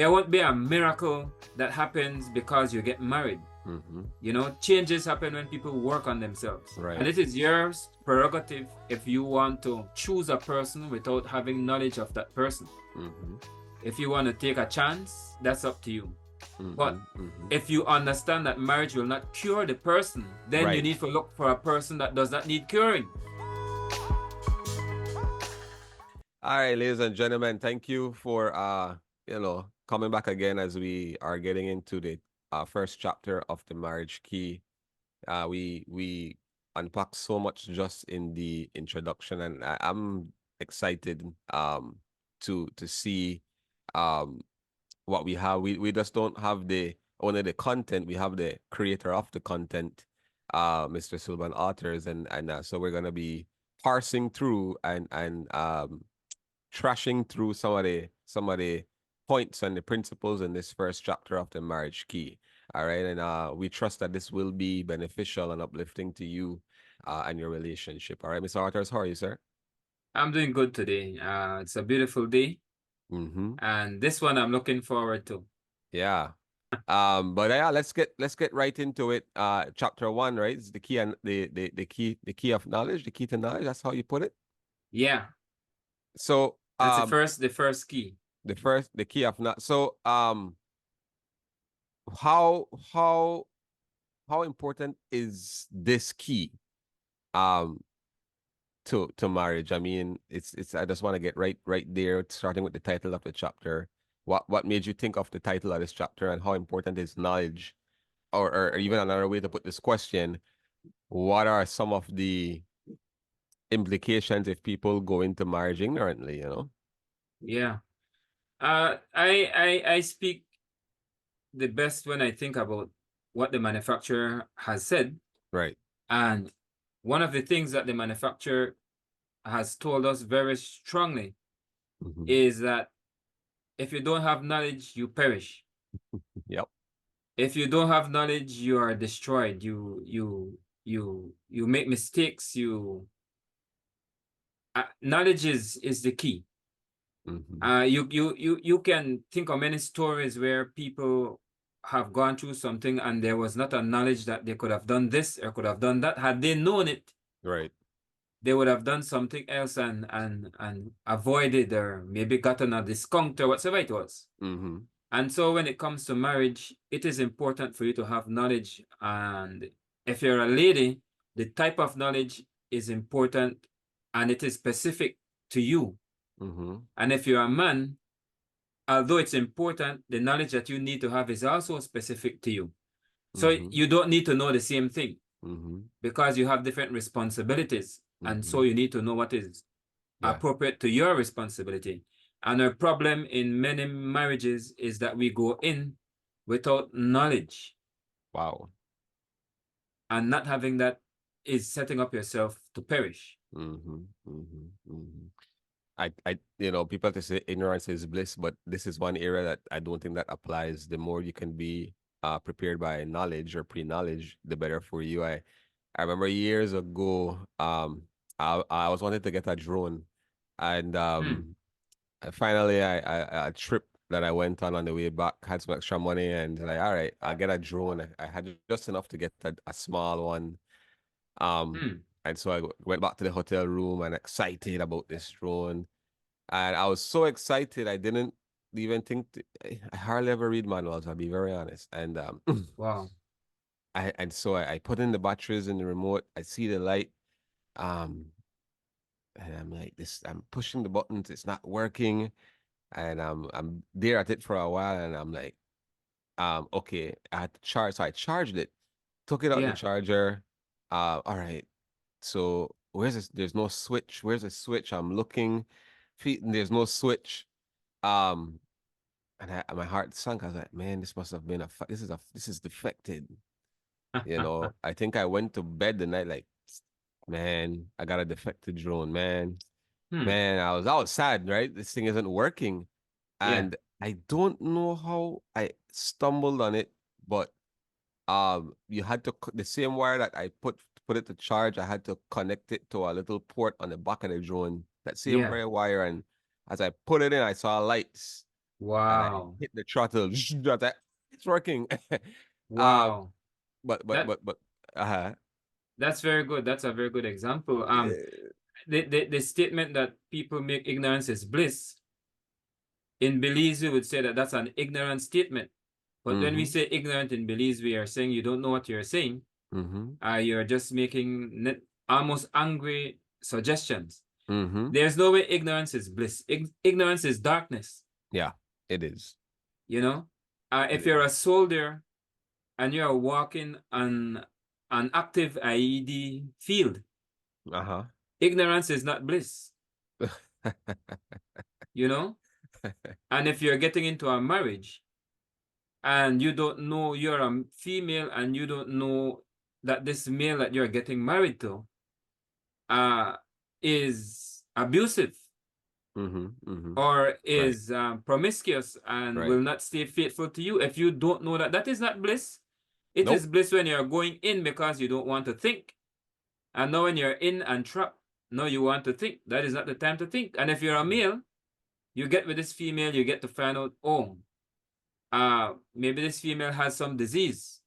There won't be a miracle that happens because you get married. You know, changes happen when people work on themselves. And Right. it is your prerogative if you want to choose a person without having knowledge of that person. If you want to take a chance, that's up to you. But if you understand that marriage will not cure the person, then you Right. need to look for a person that does not need curing. All right, ladies and gentlemen, thank you for coming back again as we are getting into the first chapter of the marriage key. We unpacked so much just in the introduction, and I'm excited to see um what we have. We just don't have the only the content, we have the creator of the content, Mr. Sylburn Arthurs, and so we're gonna be parsing through and trashing through some of the points and the principles in this first chapter of the marriage key. All right. And we trust that this will be beneficial and uplifting to you and your relationship. All right, Mr. Arthurs, how are you, sir? I'm doing good today. It's a beautiful day, Mm-hmm. and this one I'm looking forward to. Yeah. But yeah, let's get right into it. Chapter one, right? It's the key and the key of knowledge, the key to knowledge. That's how you put it. Yeah, So that's the first key. the key of not so how how how important is this key um to marriage? I mean, it's I just want to get right there, starting with the title of the chapter. What made you think of the title of this chapter, and how important is knowledge? Or even another way to put this question, what are some of the implications if people go into marriage ignorantly, you know? Yeah. I speak the best when I think about what the manufacturer has said. Right. And one of the things that the manufacturer has told us very strongly Mm-hmm. is that if you don't have knowledge, you perish. Yep. If you don't have knowledge, you are destroyed. You make mistakes. Knowledge is the key. Mm-hmm. You can think of many stories where people have gone through something and there was not a knowledge that they could have done this or could have done that. Had they known it, Right. they would have done something else and avoided or maybe gotten a discount or whatever it was. Mm-hmm. And so when it comes to marriage, it is important for you to have knowledge. And if you're a lady, the type of knowledge is important and it is specific to you. Mm-hmm. And if you're a man, although it's important, the knowledge that you need to have is also specific to you. So Mm-hmm. you don't need to know the same thing Mm-hmm. because you have different responsibilities. And Mm-hmm. so you need to know what is Yeah. appropriate to your responsibility. And a problem in many marriages is that we go in without knowledge, Wow. and not having that is setting up yourself to perish. Mm-hmm. Mm-hmm. Mm-hmm. People to say ignorance is bliss, but this is one area that I don't think that applies. The more you can be prepared by knowledge or pre-knowledge, the better for you. I remember years ago, I was wanting to get a drone, and Hmm. finally a trip that I went on the way back had some extra money, and like, all right, I'll get a drone. I had just enough to get a small one. Um, Hmm. and so I went back to the hotel room and excited about this drone. And I was so excited, I didn't even I hardly ever read manuals, I'll be very honest. And Wow. I put in the batteries in the remote, I see the light, um, and I'm like this, I'm pushing the buttons, it's not working. And I'm there at it for a while, and I'm like, okay, I had to charge. So I charged it, took it out the Yeah. charger. All right. So where's this? There's no switch. Where's the switch? I'm looking, feet, and there's no switch. Um, and my heart sunk. I was like, man, this must have been this is defected. I think I went to bed the night like, man, I got a defected drone, man. Hmm. Man, I was sad, right? This thing isn't working. Yeah. And I don't know how I stumbled on it, but you had to the same wire that I put it to charge, I had to connect it to a little port on the back of the drone, that same Yeah. very wire. And as I put it in, I saw lights, and I Wow. hit the throttle. It's working. um, Wow. but but That but but uh that's very good. That's a very good example. The statement that people make ignorance is bliss. In Belize, we would say that that's an ignorant statement. But when we say ignorant in Belize, we are saying you don't know what you're saying. You're just making almost angry suggestions. There's no way ignorance is bliss. Ignorance is darkness. Yeah, it is. You know, It if is. you're a soldier and you're walking on an active IED field, ignorance is not bliss. You know, and if you're getting into a marriage and you don't know you're a female and you don't know that this male that you're getting married to is abusive or Right. is promiscuous and Right. will not stay faithful to you, if you don't know that, that is not bliss. It is Nope. bliss when you're going in because you don't want to think. And now when you're in and trapped, now you want to think. That is not the time to think. And if you're a male, you get with this female, you get to find out, oh, maybe this female has some disease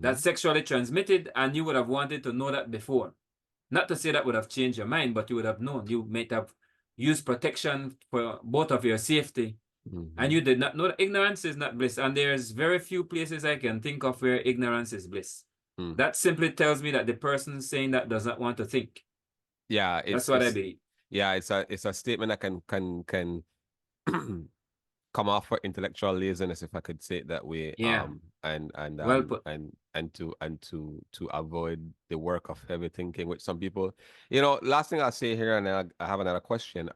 that's sexually transmitted, and you would have wanted to know that before. Not to say that would have changed your mind, but you would have known. You might have used protection for both of your safety, and you did not know that ignorance is not bliss. And there's very few places I can think of where ignorance is bliss. That simply tells me that the person saying that does not want to think. Yeah, That's what I believe. yeah, it's a statement that can come off for intellectual laziness, if I could say it that way. Yeah. Well put. To avoid the work of heavy thinking, which some people, you know. Last thing I'll say here, and I have another question.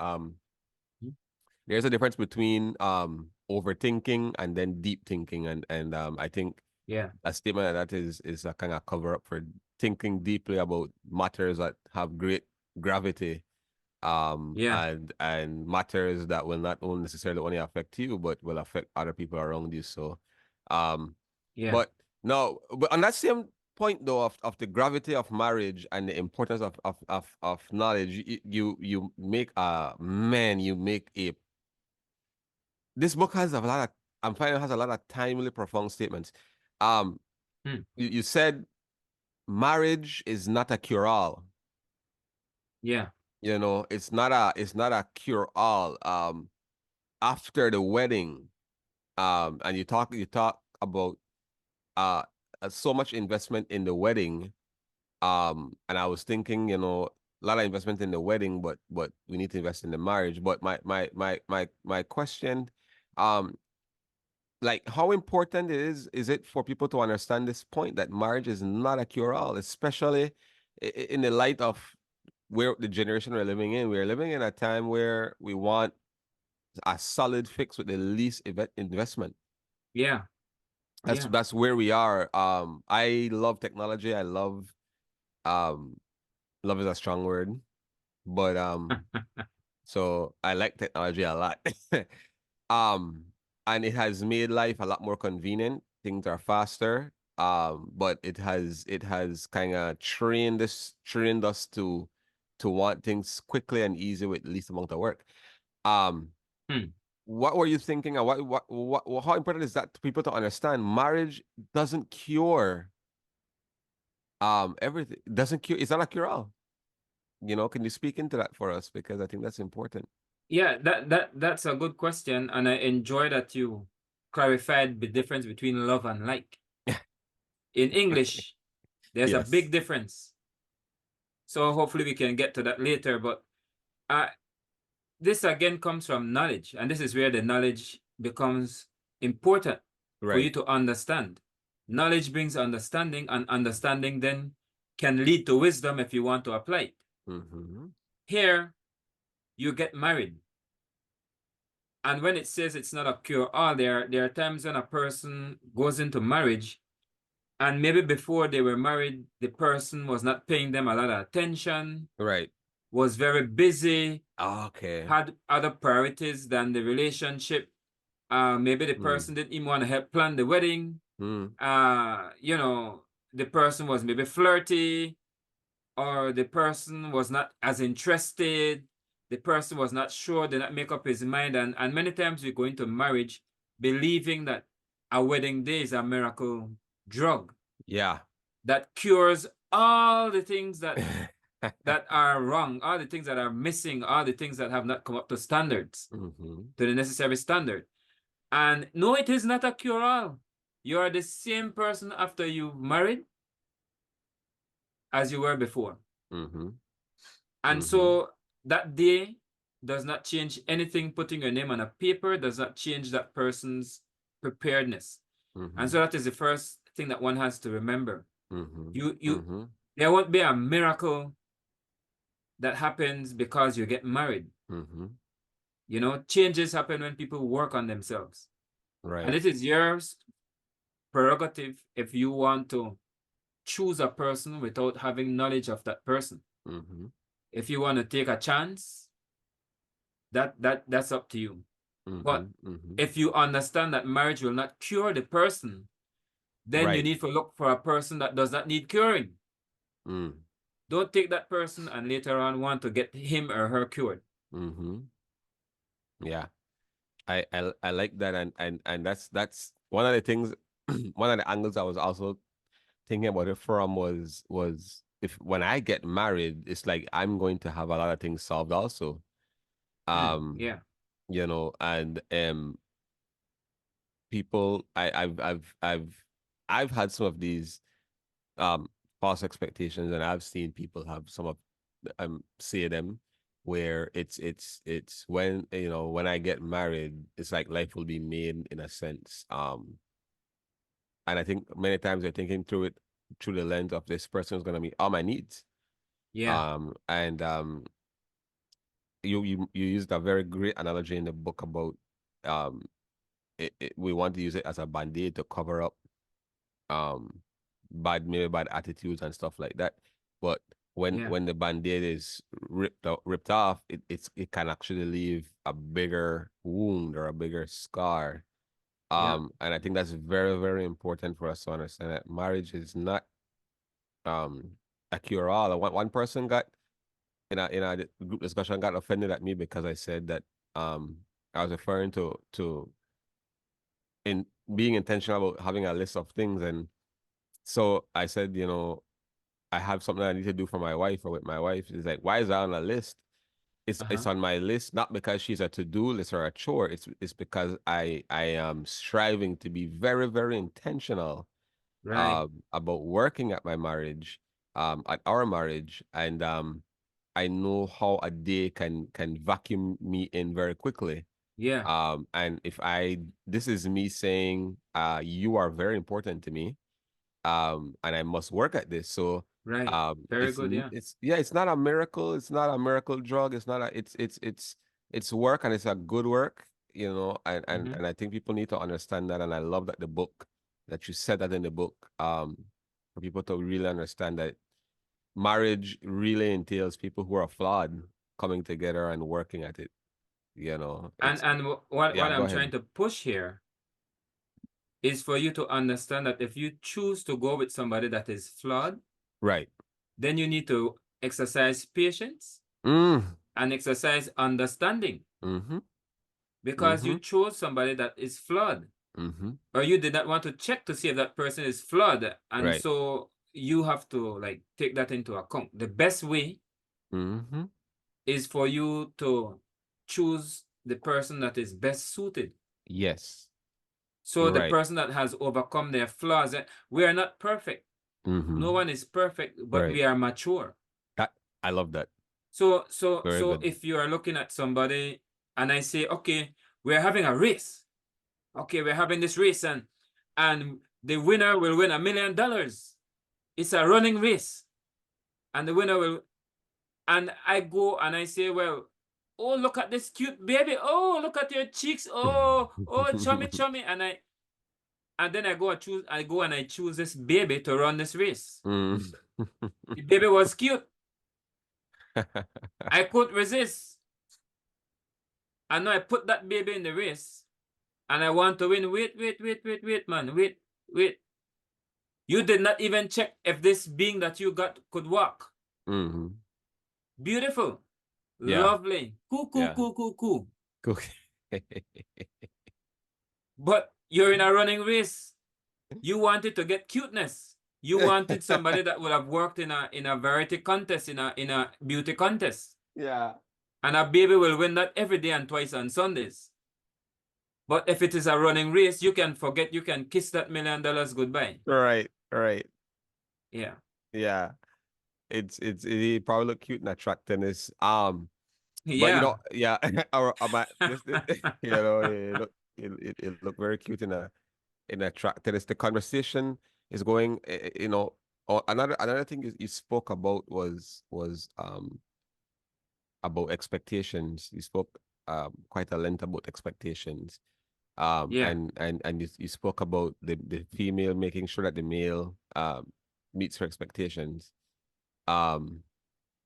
There's a difference between overthinking and then deep thinking, and I think a statement like that is a kind of cover up for thinking deeply about matters that have great gravity, and matters that will not only necessarily only affect you but will affect other people around you. So but no, but on that same point though of the gravity of marriage and the importance of knowledge, you make a this book has a lot of, I'm finding, has a lot of timely, profound statements. You said marriage is not a cure-all. Yeah. You know, it's not a cure-all. After the wedding, and you talk about uh so much investment in the wedding. And I was thinking, you know, a lot of investment in the wedding, but we need to invest in the marriage. But my question, like, how important is it for people to understand this point that marriage is not a cure-all, especially in the light of where the generation we're living in. We're living in a time where we want a solid fix with the least investment. Yeah. That's where we are. I love technology. I love love is a strong word, but so I like technology a lot. um and it has made life a lot more convenient. Things are faster. But it has kind of trained us to want things quickly and easy with least amount of work. Um what were you thinking, and what how important is that to people to understand? Marriage doesn't cure everything. Doesn't cure, it's not a cure all. You know, can you speak into that for us? Because I think that's important. Yeah, that's a good question, and I enjoy that you clarified the difference between love and like. In English, there's a Yes. big difference. So hopefully we can get to that later. But this again comes from knowledge, and this is where the knowledge becomes important for you Right. to understand. Knowledge brings understanding, and understanding then can lead to wisdom if you want to apply it. Here, you get married. And when it says it's not a cure-all, there are times when a person goes into marriage and maybe before they were married, the person was not paying them a lot of attention, Right. was very busy, Okay. had other priorities than the relationship. Maybe the person didn't even want to help plan the wedding. You know, the person was maybe flirty, or the person was not as interested. the person was not sure, did not make up his mind. And many times we go into marriage believing that a wedding day is a miracle drug. Yeah. That cures all the things that that are wrong, all the things that are missing, all the things that have not come up to standards, to the necessary standard. And no, it is not a cure-all. You are the same person after you've married as you were before. And so that day does not change anything. Putting your name on a paper does not change that person's preparedness. And so that is the first thing that one has to remember. There won't be a miracle that happens because you get married. You know, changes happen when people work on themselves. Right. And it is your prerogative if you want to choose a person without having knowledge of that person. If you want to take a chance, that's up to you. But if you understand that marriage will not cure the person, then you need to look for a person that does not need curing. Don't take that person and later on want to get him or her cured. Yeah, I like that, and that's one of the things. One of the angles I was also thinking about it from was if when I get married, it's like I'm going to have a lot of things solved also. Yeah. You know, and people, I've had some of these false expectations, and I've seen people have some of say them where it's when, you know, when I get married, it's like life will be made in a sense. And I think many times they're thinking through it through the lens of this person is gonna meet all my needs. Yeah. And you used a very great analogy in the book about we want to use it as a band-aid to cover up maybe bad attitudes and stuff like that. But when the band-aid is ripped off, it can actually leave a bigger wound or a bigger scar. And I think that's very, very important for us to understand that marriage is not a cure-all. One person got in a group discussion got offended at me because I said that I was referring to in being intentional about having a list of things. And so I said, you know, I have something I need to do for my wife or with my wife. It's like, why is that on a list? It's on my list, not because she's a to-do list or a chore. It's because I am striving to be very, very intentional about working at my marriage, at our marriage. And I know how a day can vacuum me in very quickly. Yeah. And if this is me saying, you are very important to me, and I must work at this. So very good. Yeah. It's not a miracle. It's not a miracle drug. It's not a it's work, and it's a good work, you know. And I think people need to understand that. And I love that that you said that in the book, for people to really understand that marriage really entails people who are flawed coming together and working at it. You know, and what go I'm ahead. trying to push here is for you to understand that if you choose to go with somebody that is flawed, right, then you need to exercise patience and exercise understanding. Because you chose somebody that is flawed, or you did not want to check to see if that person is flawed, and so you have to like take that into account. The best way is for you to choose the person that is best suited. Yes. So the person that has overcome their flaws. We are not perfect. No one is perfect, but we are mature. I love that. So if you are looking at somebody and I say, okay, we're having a race. Okay, we're having this race, and the winner will win $1 million. It's a running race. And the winner will, and I go and I say, well, oh, look at this cute baby. Oh, look at your cheeks. Oh, chummy, chummy. And then I go and I choose this baby to run this race. The baby was cute. I couldn't resist. And now I put that baby in the race. And I want to win. Wait, man. Wait. You did not even check if this being that you got could walk. Beautiful. Yeah. Lovely. Cool, cool, Yeah. cool, cool, cool. Cool. But you're in a running race. You wanted to get cuteness. You wanted somebody that would have worked in a variety contest, in a beauty contest. Yeah. And a baby will win that every day and twice on Sundays. But if it is a running race, you can forget, you can kiss that $1 million goodbye. Right. Right. Yeah. Yeah. It probably look cute and attractive. But you know, Yeah. yeah, this you know, it look very cute in attractiveness. The conversation is going, you know. Another thing you spoke about was about expectations. You spoke quite a length about expectations. Yeah. And you spoke about the female making sure that the male meets her expectations. Um,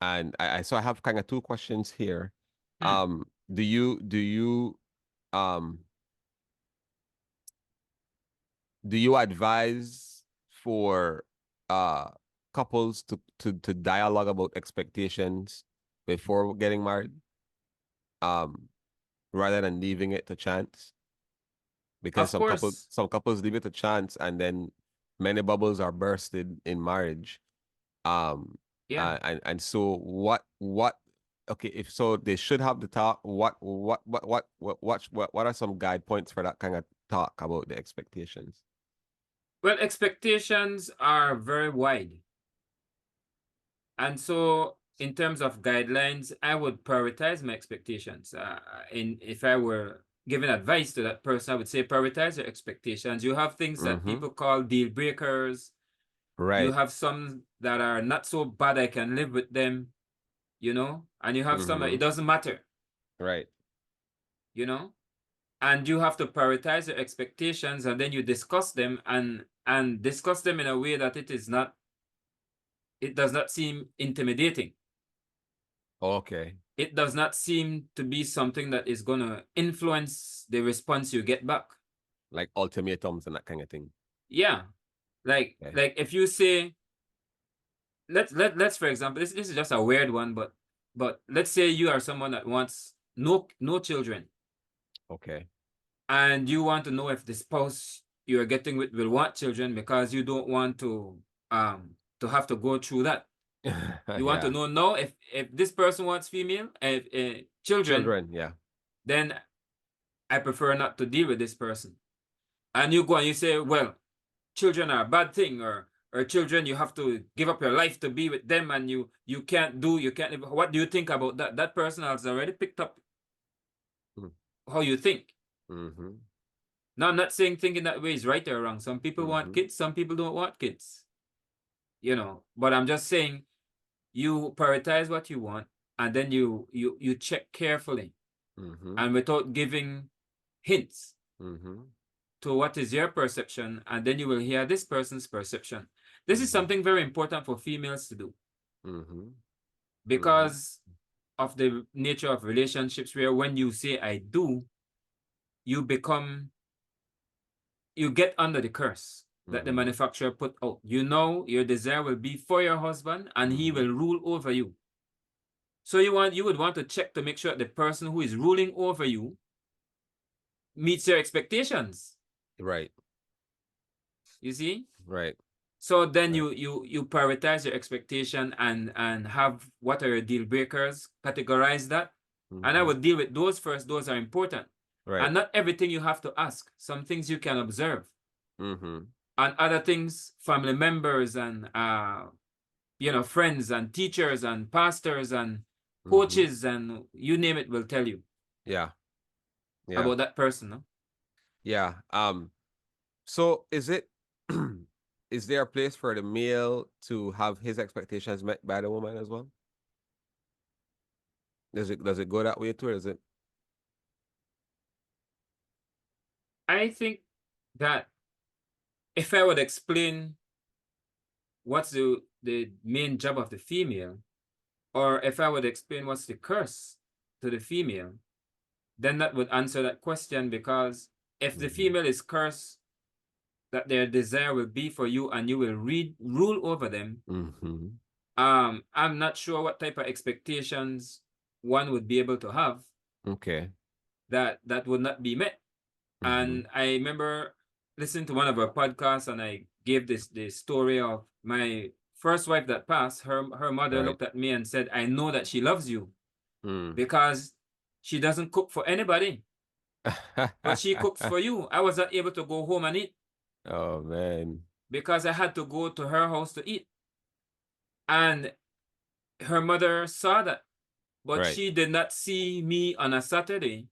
and so I have kind of two questions here. Hmm. Do you um do you advise for uh couples to dialogue about expectations before getting married, um rather than leaving it to chance? Because Of course. some couples leave it to chance, and then many bubbles are bursted in marriage. Um, Yeah. and so what? Okay, if so, they should have the talk. What are some guide points for that kind of talk about the expectations? Well, expectations are very wide. And so in terms of guidelines, I would prioritize my expectations. If I were giving advice to that person, I would say prioritize your expectations. You have things that Mm-hmm. people call deal breakers. You Right. have some that are not so bad I can live with them, and you have some that Mm-hmm. it doesn't matter, Right. you know, and you have to prioritize your expectations, and then you discuss them and discuss them in a way that it does not seem intimidating. Okay. It does not seem to be something that is going to influence the response you get back. Like ultimatums and that kind of thing. Yeah. Like Okay. like if you say, let's for example, this is just a weird one, but let's say you are someone that wants no children, Okay. and you want to know if the spouse you are getting with will want children, because you don't want to have to go through that. You want to Yeah. know now if this person wants female children, Children. Yeah. then I prefer not to deal with this person. And you go and you say, well, children are a bad thing, or children, you have to give up your life to be with them, and you can't live. What do you think about that? That person has already picked up Mm. how you think. Mm-hmm. Now, I'm not saying thinking that way is right or wrong. Some people want Mm-hmm. kids, some people don't want kids, but I'm just saying, you prioritize what you want, and then you check carefully Mm-hmm. and without giving hints Mm-hmm. to what is your perception, and then you will hear this person's perception. This is Mm-hmm. something very important for females to do, Mm-hmm. Mm-hmm. because of the nature of relationships, where when you say I do, you get under the curse that the Mm-hmm. manufacturer put out. Your desire will be for your husband, and he Mm-hmm. will rule over you. So you would want to check to make sure the person who is ruling over you meets your expectations. Right. You see? Right. So then Right. you prioritize your expectation, and have what are your deal breakers, categorize that. And I Mm-hmm. would deal with those first. Those are important. Right. And not everything you have to ask. Some things you can observe. Mm-hmm. And other things, family members and friends and teachers and pastors and Mm-hmm. coaches and you name it will tell you Yeah. Yeah. about that person. No? Yeah. So is it is there a place for the male to have his expectations met by the woman as well? Does it go that way too, or is it? I think that if I would explain what's the main job of the female, or if I would explain what's the curse to the female, then that would answer that question. Because if the Mm-hmm. female is cursed, that their desire will be for you and you will rule over them, Mm-hmm. I'm not sure what type of expectations one would be able to have, Okay. that would not be met. And I remember listening to one of her podcasts, and I gave this story of my first wife that passed. Her mother Right. looked at me and said, "I know that she loves you Mm. because she doesn't cook for anybody, but she cooks for you." I was not able to go home and eat Oh man. because I had to go to her house to eat. And her mother saw that, but Right. she did not see me on a Saturday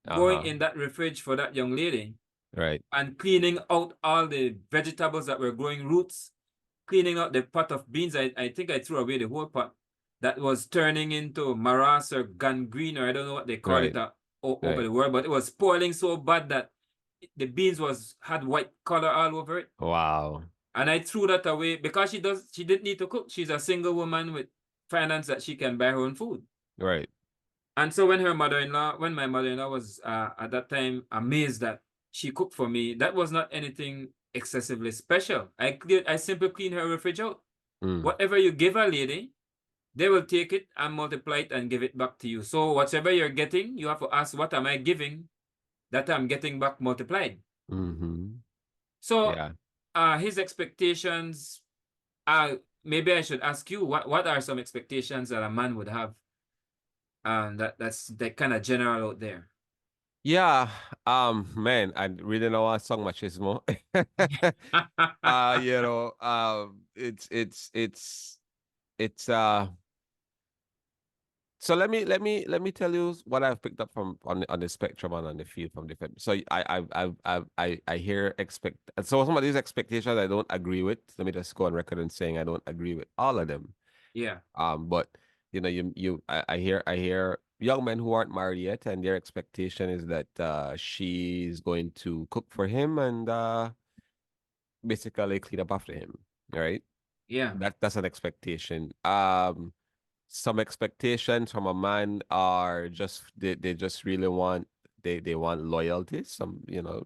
going Uh-huh. in that fridge for that young lady Right. and cleaning out all the vegetables that were growing roots, cleaning out the pot of beans. I think I threw away the whole pot that was turning into morass or gangrene, or I don't know what they call it Right. over Right. the world, but it was spoiling so bad that the beans had white color all over it. Wow. And I threw that away because she didn't need to cook. She's a single woman with finance that she can buy her own food. Right. And so when my mother-in-law was at that time amazed that she cooked for me, that was not anything excessively special. I simply clean her refrigerator out. Mm. Whatever you give a lady, they will take it and multiply it and give it back to you. So whatever you're getting, you have to ask, what am I giving that I'm getting back multiplied? Mm-hmm. So Yeah. his expectations, maybe I should ask you, what are some expectations that a man would have? That's kind of general out there. Yeah. Man, I really don't want song machismo. You know, it's so let me tell you what I've picked up from on the spectrum and on the field from different. So I hear so some of these expectations I don't agree with. Let me just go on record and saying I don't agree with all of them. Yeah, But you know, I hear young men who aren't married yet, and their expectation is that she's going to cook for him and basically clean up after him, right? yeah, That's an expectation. Some expectations from a man are just they just really want they want loyalty. Some,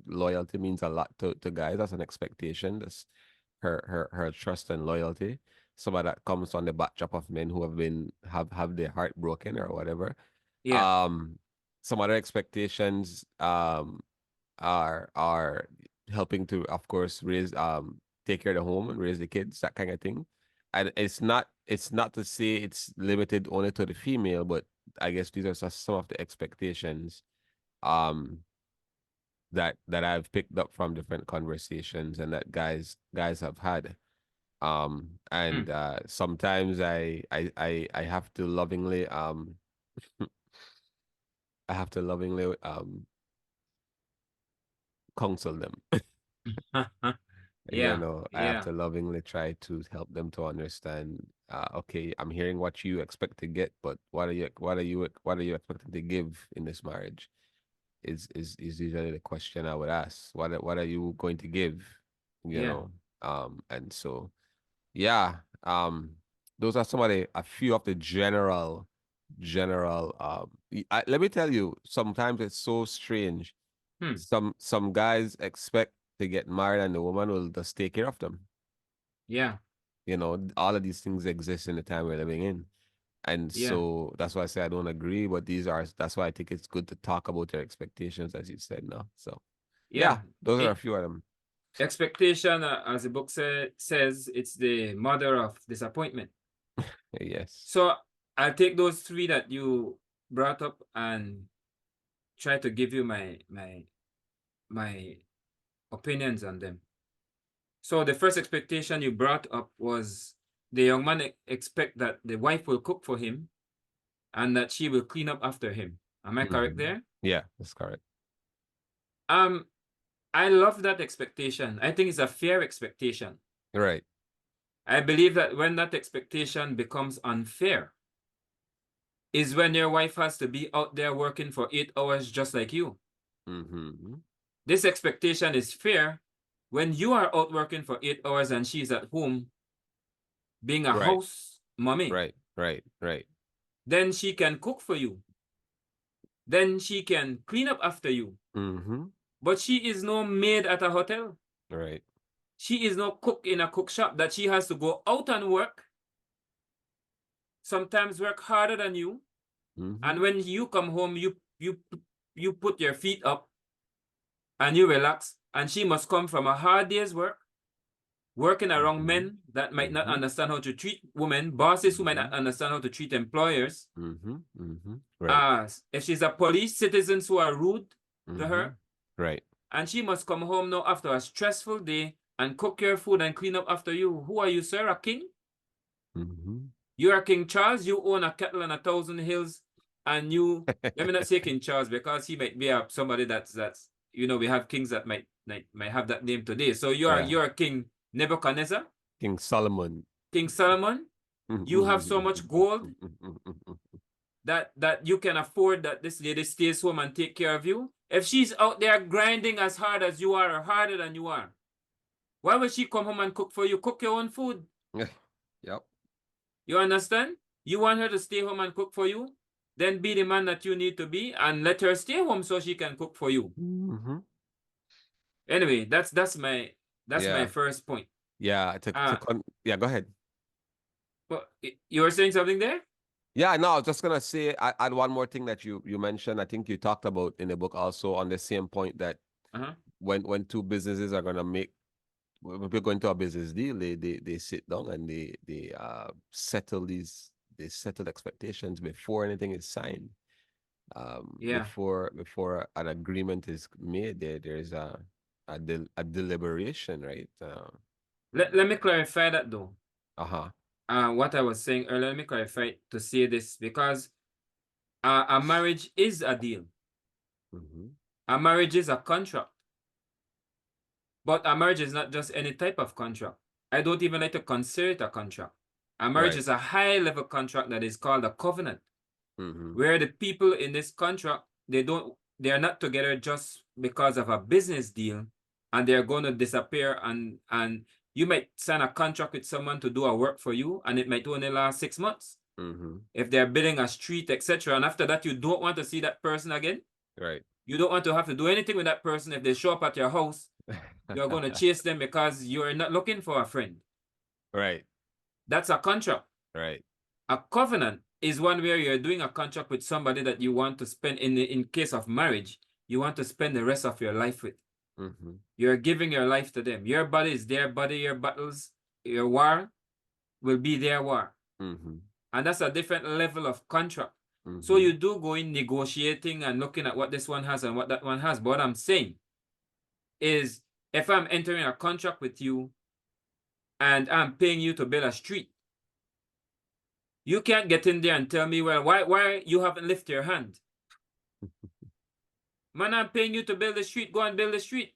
loyalty means a lot to guys. That's an expectation. That's her trust and loyalty. Some of that comes on the backdrop of men who have their heart broken or whatever. yeah, Um, some other expectations are helping to, of course, raise take care of the home and raise the kids, that kind of thing. And it's not to say it's limited only to the female, but I guess these are just some of the expectations um that I've picked up from different conversations and that guys have had. And mm, sometimes I have to lovingly I have to lovingly counsel them. yeah, I have yeah, to lovingly try to help them to understand. Okay, I'm hearing what you expect to get, but what are you expecting to give in this marriage? Is usually the question I would ask. What are you going to give? You yeah, know, and so yeah, those are a few of the general. Let me tell you, sometimes it's so strange. hmm, Some guys expect to get married and the woman will just take care of them. yeah, All of these things exist in the time we're living in. And yeah, so that's why I say I don't agree, but that's why I think it's good to talk about your expectations, as you said now. So yeah, yeah. those are a few of them. Expectation, as the book says, it's the mother of disappointment. Yes. So I'll take those three that you brought up and try to give you my opinions on them. So the first expectation you brought up was the young man expect that the wife will cook for him and that she will clean up after him. Am I correct Hmm. there? Yeah, that's correct. Um, I love that expectation. I think it's a fair expectation. Right. I believe that when that expectation becomes unfair is when your wife has to be out there working for 8 hours just like you. Mm-hmm. This expectation is fair when you are out working for 8 hours and she's at home being a Right. house mommy. Right. Right. Right. Then she can cook for you. Then she can clean up after you. Mm-hmm. But she is no maid at a hotel. Right. She is no cook in a cook shop that she has to go out and work, sometimes work harder than you, And when you come home, you put your feet up and you relax. And she must come from a hard day's work, working around men that might not understand how to treat women, bosses who might not understand how to treat employers. Right. If she's a police, citizens who are rude to her. Right. And she must come home now after a stressful day and cook your food and clean up after you. Who are you, sir? A king? You are King Charles. You own a cattle on 1,000 hills. And you, let me not say King Charles because he might be somebody that's, we have kings that might have that name today. So you're King Nebuchadnezzar. King Solomon. King Solomon. You have so much gold that you can afford that this lady stays home and take care of you. If she's out there grinding as hard as you are or harder than you are, why would she come home and cook for you? Cook your own food. Yep. You understand? You want her to stay home and cook for you? Then be the man that you need to be and let her stay home so she can cook for you. Anyway, that's my first point. Yeah. Yeah, go ahead. But you were saying something there? Yeah, no, I was just gonna say, add one more thing that you mentioned. I think you talked about in the book also on the same point that when two businesses are gonna when we're going to a business deal, they sit down and they settle expectations before anything is signed. Before an agreement is made, there's a deliberation, right? Let me clarify that though. What I was saying earlier, let me clarify to say this because a marriage is a deal. A marriage is a contract. But a marriage is not just any type of contract. I don't even like to consider it a contract. A marriage is a high-level contract that is called a covenant, where the people in this contract, they are not together just because of a business deal, and they're going to disappear. And you might sign a contract with someone to do a work for you, and it might only last 6 months. If they're building a street, etc., and after that, you don't want to see that person again. Right. You don't want to have to do anything with that person. If they show up at your house, you're going to chase them because you're not looking for a friend. Right. That's a contract. Right. A covenant is one where you're doing a contract with somebody that you want to spend, in case of marriage, you want to spend the rest of your life with. You're giving your life to them. Your body is their body. Your battles, your war will be their war. And that's a different level of contract. So you do go in negotiating and looking at what this one has and what that one has. But what I'm saying is, if I'm entering a contract with you and I'm paying you to build a street, you can't get in there and tell me, well, why you haven't lifted your hand? Man, I'm paying you to build the street. Go and build the street.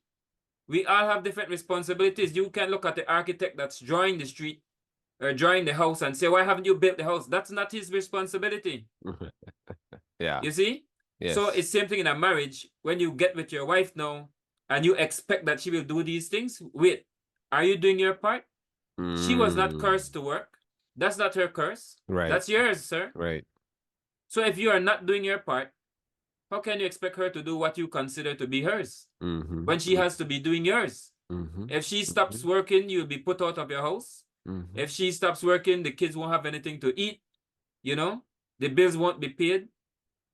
We all have different responsibilities. You can look at the architect that's drawing the street or drawing the house and say, why haven't you built the house? That's not his responsibility. Yeah. You see? Yes. So it's same thing in a marriage. When you get with your wife now and you expect that she will do these things, wait, are you doing your part? She was not cursed to work. That's not her curse. Right. That's yours, sir. Right. So if you are not doing your part, how can you expect her to do what you consider to be hers when she has to be doing yours? If she stops working, you'll be put out of your house. If she stops working, the kids won't have anything to eat. You know, the bills won't be paid.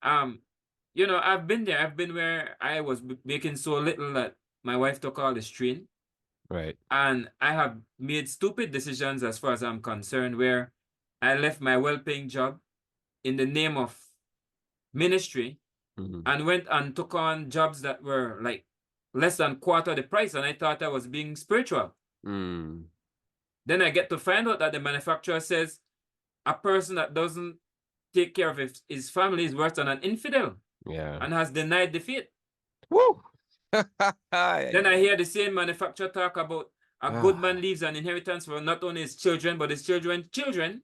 You know, I've been there. I've been where I was making so little that my wife took all the strain. Right. And I have made stupid decisions as far as I'm concerned, where I left my well-paying job in the name of ministry and went and took on jobs that were like less than quarter the price, and I thought I was being spiritual. Then I get to find out that the manufacturer says a person that doesn't take care of his family is worse than an infidel. Yeah. And has denied the faith. Woo! Then I hear the same manufacturer talk about a good man leaves an inheritance for not only his children, but his children's children.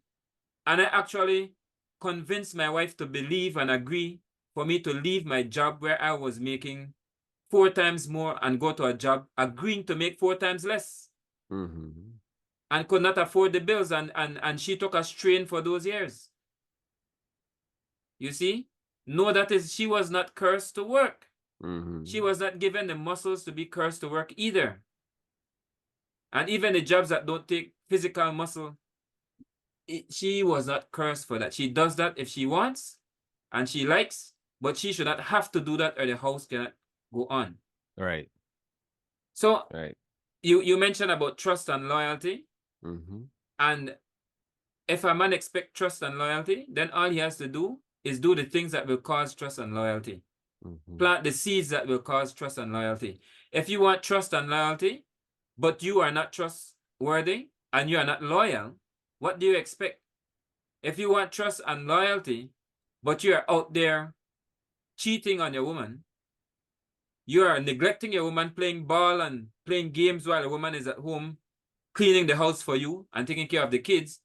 And I actually convinced my wife to believe and agree for me to leave my job where I was making 4 times more and go to a job agreeing to make 4 times less. And could not afford the bills, and she took a strain for those years. You see? No, that is, she was not cursed to work. She was not given the muscles to be cursed to work either. And even the jobs that don't take physical muscle, she was not cursed for that. She does that if she wants, and she likes, but she should not have to do that or the house cannot go on. Right. So right. you mentioned about trust and loyalty. And if a man expects trust and loyalty, then all he has to do is do the things that will cause trust and loyalty. Plant the seeds that will cause trust and loyalty. If you want trust and loyalty, but you are not trustworthy and you are not loyal, what do you expect? If you want trust and loyalty, but you are out there cheating on your woman, you are neglecting your woman, playing ball and playing games while the woman is at home cleaning the house for you and taking care of the kids,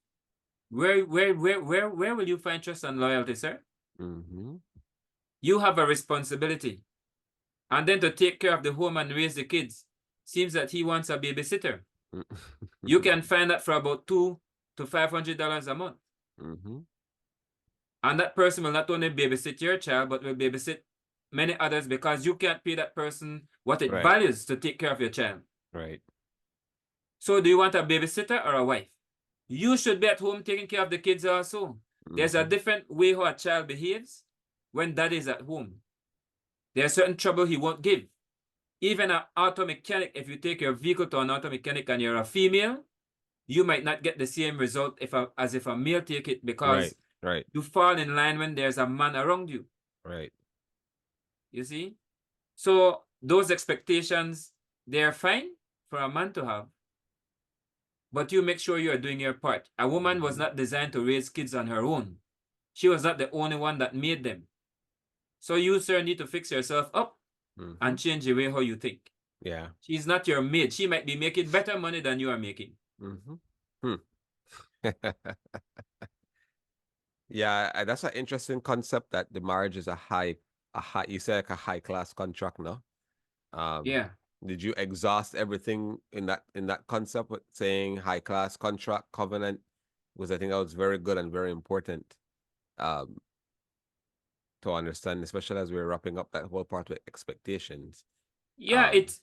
where will you find trust and loyalty, sir? You have a responsibility. And then to take care of the home and raise the kids, seems that he wants a babysitter. You can find that for about $200 to $500 a month. And that person will not only babysit your child, but will babysit many others because you can't pay that person what it values to take care of your child. Right. So do you want a babysitter or a wife? You should be at home taking care of the kids also. There's a different way how a child behaves when dad is at home. There's certain trouble he won't give. Even an auto mechanic, if you take your vehicle to an auto mechanic and you're a female, you might not get the same result as if a male take it because you fall in line when there's a man around you. Right. You see? So those expectations, they're fine for a man to have. But you make sure you are doing your part. A woman was not designed to raise kids on her own. She was not the only one that made them. So you, sir, need to fix yourself up and change the way how you think. Yeah. She's not your maid. She might be making better money than you are making. Yeah, that's an interesting concept that the marriage is you said like a high class contract, no? Yeah. Did you exhaust everything in that concept with saying high class contract covenant? Because I think that was very good and very important to understand, especially as we're wrapping up that whole part with expectations. Yeah, it's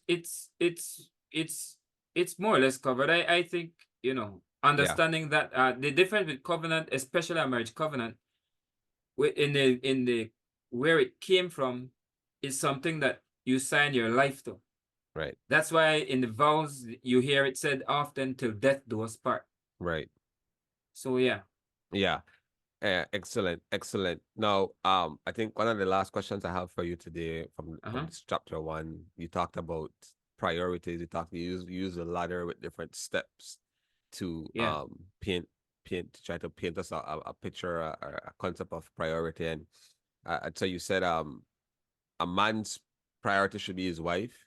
more or less covered. I think, understanding that the difference with covenant, especially a marriage covenant, in the where it came from, is something that you sign your life to. Right. That's why in the vows you hear it said often, till death do us part. Right. So yeah. Yeah. Excellent. Now, I think one of the last questions I have for you today from this chapter 1, you talked about priorities. You use the ladder with different steps to try to paint us a picture, a concept of priority. And so you said a man's priority should be his wife.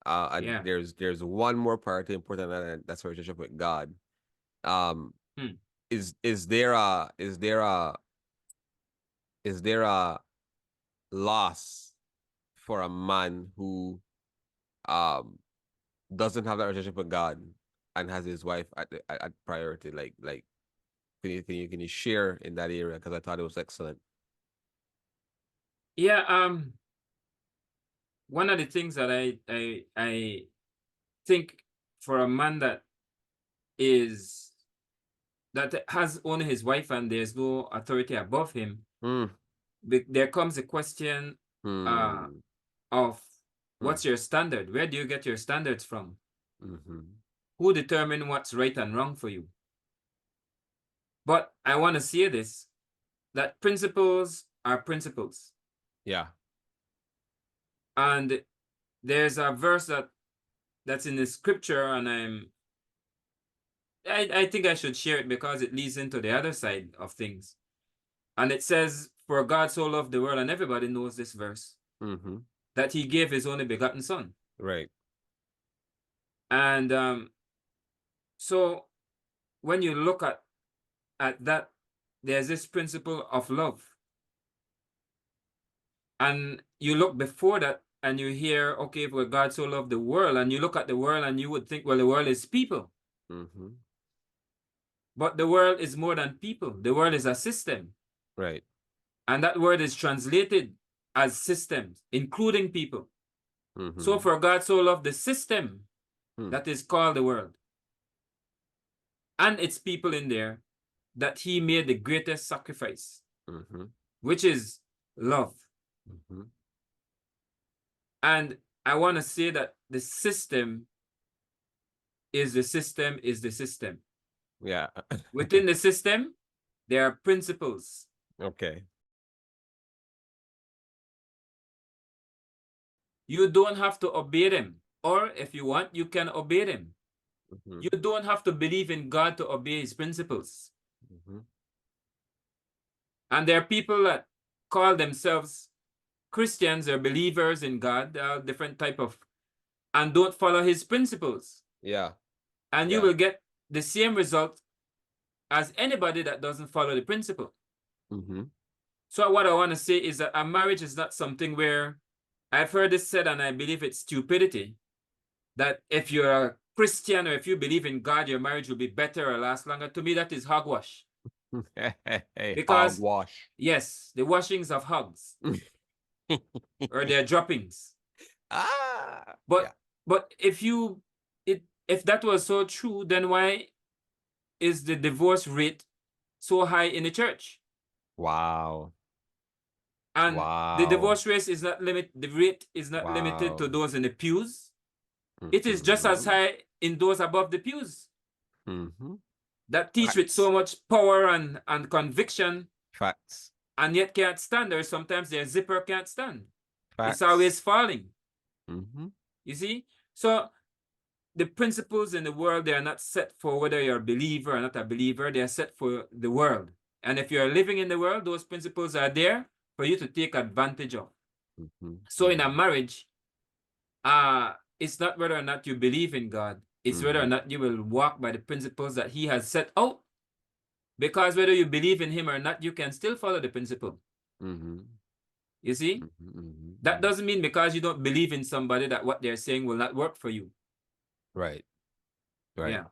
And there's one more priority important, and that's a relationship with God. Is there a loss for a man who doesn't have that relationship with God and has his wife at priority? Like can you share in that area, because I thought it was excellent. Yeah, one of the things that I think for a man that has only his wife and there's no authority above him, there comes a question of what's your standard? Where do you get your standards from? Who determines what's right and wrong for you? But I want to say this, that principles are principles. Yeah. And there's a verse that's in the scripture, and I think I should share it because it leads into the other side of things. And it says, for God so loved the world, and everybody knows this verse, that he gave his only begotten son. Right. And so when you look at that, there's this principle of love. And you look before that and you hear, okay, for God so loved the world, and you look at the world and you would think, well, the world is people. But the world is more than people. The world is a system. Right. And that word is translated as systems, including people. So for God so loved the system that is called the world, and its people in there, that he made the greatest sacrifice, which is love. Mm-hmm. And I want to say that the system is the system is the system. Yeah. Within the system, there are principles. Okay. You don't have to obey them. Or if you want, you can obey them. Mm-hmm. You don't have to believe in God to obey his principles. Mm-hmm. And there are people that call themselves Christians or believers in God, different type of, and don't follow his principles. Yeah. And you Yeah. will get the same result as anybody that doesn't follow the principle. Mm-hmm. So what I want to say is that a marriage is not something where I've heard this said, and I believe it's stupidity, that if you're a Christian or if you believe in God, your marriage will be better or last longer. To me, that is hogwash. Hey, Because, hogwash. yes, the washings of hogs or their droppings. Ah, But yeah. but if that was so true, then why is the divorce rate so high in the church? Wow. And the Wow. divorce rate is not the rate is not limited to Wow. those in the pews. It is just as Mm-hmm. high in those above the pews Mm-hmm. that teach with so Facts. much power and conviction Facts. and yet can't stand, or sometimes their zipper can't stand. It's Facts. always falling. Mm-hmm. You see? So the principles in the world, they are not set for whether you're a believer or not a believer. They are set for the world. And if you're living in the world, those principles are there for you to take advantage of. Mm-hmm. So in a Mm-hmm. marriage, it's not whether or not you believe in God. It's whether or Mm-hmm. not you will walk by the principles that he has set out. Because whether you believe in him or not, you can still follow the principle. Mm-hmm. You see? Mm-hmm. That Mm-hmm. doesn't mean because you don't believe in somebody that what they're saying will not work for you. Right. Right. Yeah.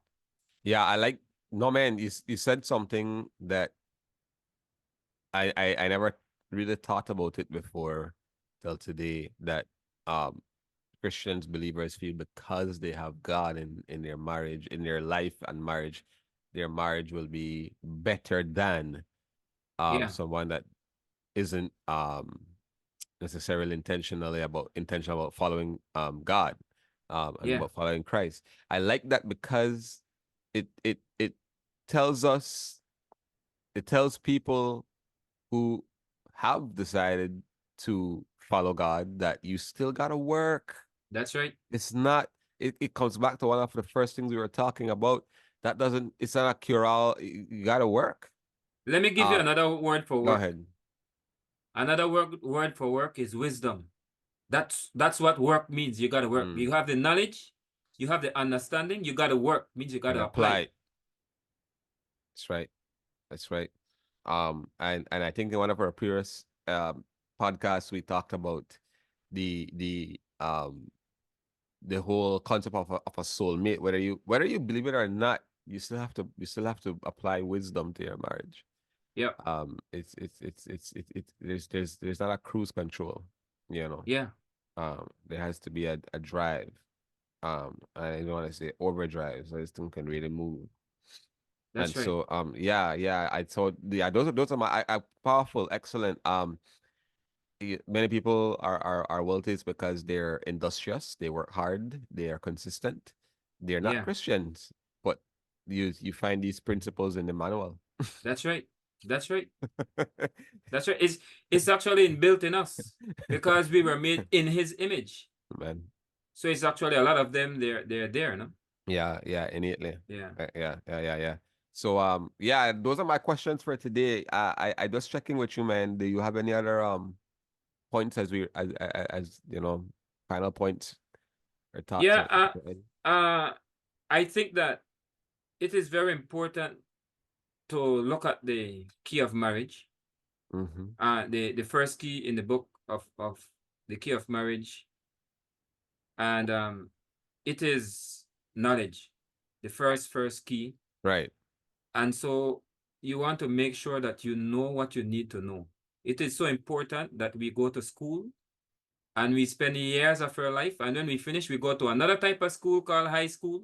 Yeah, I like no man, you said something that I never really thought about it before till today that um Christians, believers feel because they have God in their marriage, in their life and marriage, their marriage will be better than Yeah. someone that isn't necessarily intentional about following God and Yeah. about following Christ. I like that because it tells us it tells people who have decided to follow God that you still gotta work. That's right. It's not it comes back to one of the first things we were talking about. That doesn't it's not a cure all. You gotta work. Let me give you Uh another word for go work. ahead. Another word for work is wisdom. That's what work means. You gotta work. Mm. You have the knowledge, you have the understanding, you gotta work, means you And gotta apply. apply. That's right. That's right. And I think in one of our previous podcasts we talked about the the um the whole concept of a soulmate. Whether you believe it or not, you still have to apply wisdom to your marriage. Yeah. There's not a cruise control, you know. Yeah. There has to be a drive. I don't want to say overdrive, so this thing can really move. And That's right. so yeah, I thought yeah, those are my powerful, excellent. Many people are wealthy because they're industrious, they work hard, they are consistent. They're not Yeah. Christians, but you find these principles in the manual. That's right. That's right. That's right. It's actually inbuilt in us because we were made in his image. Man. So it's actually a lot of them. They're there, no? Yeah, innately. Yeah. Yeah. So yeah, those are my questions for today. I just checking with you, man. Do you have any other points as you know, final points or thoughts Yeah. or I think that it is very important to look at the key of marriage. mm-hmm. The first key in the book of the key of marriage, and it is knowledge, the first key. Right. And so you want to make sure that you know what you need to know. It is so important that we go to school and we spend years of our life, and when we finish, we go to another type of school called high school.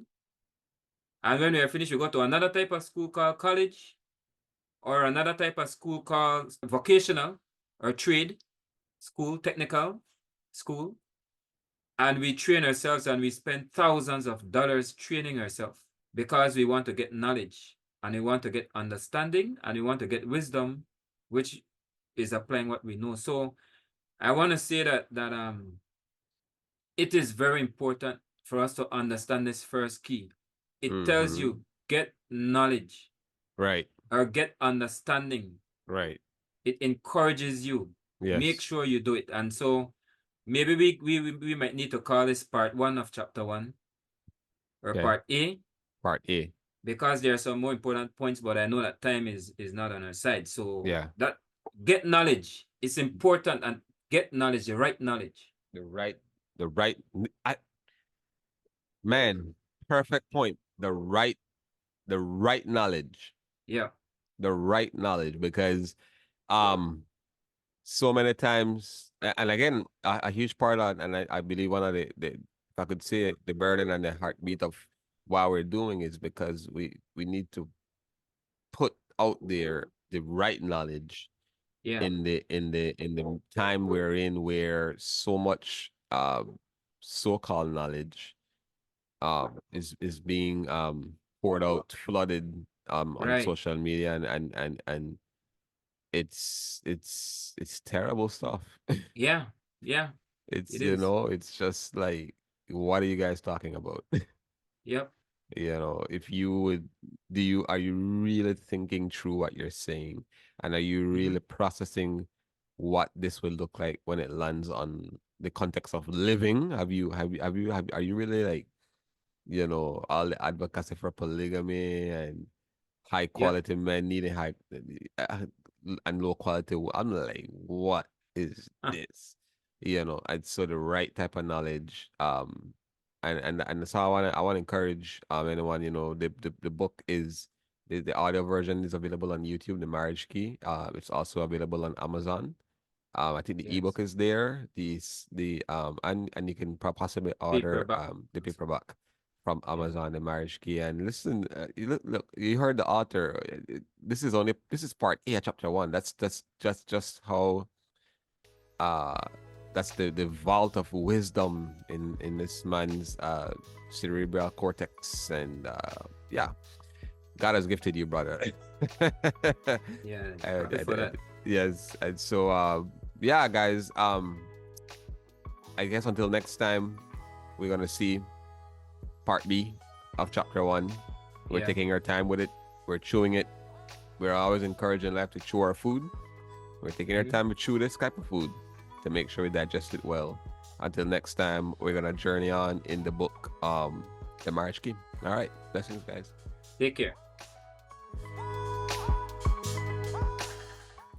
And when we are finished, we go to another type of school called college, or another type of school called vocational or trade. school, technical school, and we train ourselves and we spend thousands of dollars training ourselves because we want to get knowledge and we want to get understanding and we want to get wisdom, which is applying what we know. So I want to say that it is very important for us to understand this first key. It tells you get knowledge, right, or get understanding. right. It encourages you. Yes. Make sure you do it. And so maybe we might need to call this part 1 of chapter 1 or Okay. part A. Part A. Because there are some more important points, but I know that time is not on our side. So yeah, that get knowledge is important, and get knowledge, the right knowledge. Man, perfect point. The right knowledge. Yeah. The right knowledge, because so many times, and again, a huge part of, and I believe one of the if I could say it, the burden and the heartbeat of what we're doing is because we need to put out there the right knowledge in the time we're in, where so much so-called knowledge is being poured out, flooded on social media, and it's terrible stuff. Yeah. It's, It is. it's just like, what are you guys talking about? Yep. If you would, are you really thinking through what you're saying? And are you really processing what this will look like when it lands on the context of living? Are you really, like, all the advocacy for polygamy and high quality men needing high and low quality? I'm like, what is this? And so the right type of knowledge, and so I want to encourage anyone, the book is the audio version is available on YouTube, The Marriage Key. It's also available on Amazon. I think the ebook is there. And you can possibly order the paperback from Amazon, The Marriage Key. And listen, look, you heard the author. This is part A, chapter 1. That's just how that's the vault of wisdom in this man's cerebral cortex. And yeah, God has gifted you, brother. Yeah. Yes. And so yeah, guys, I guess until next time, we're gonna see part B of chapter 1. We're taking our time with it. We're chewing it. We're always encouraging life to chew our food. We're taking our time to chew this type of food to make sure we digest it well. Until next time, we're gonna journey on in the book, The Marriage Key. All right, blessings, guys. Take care.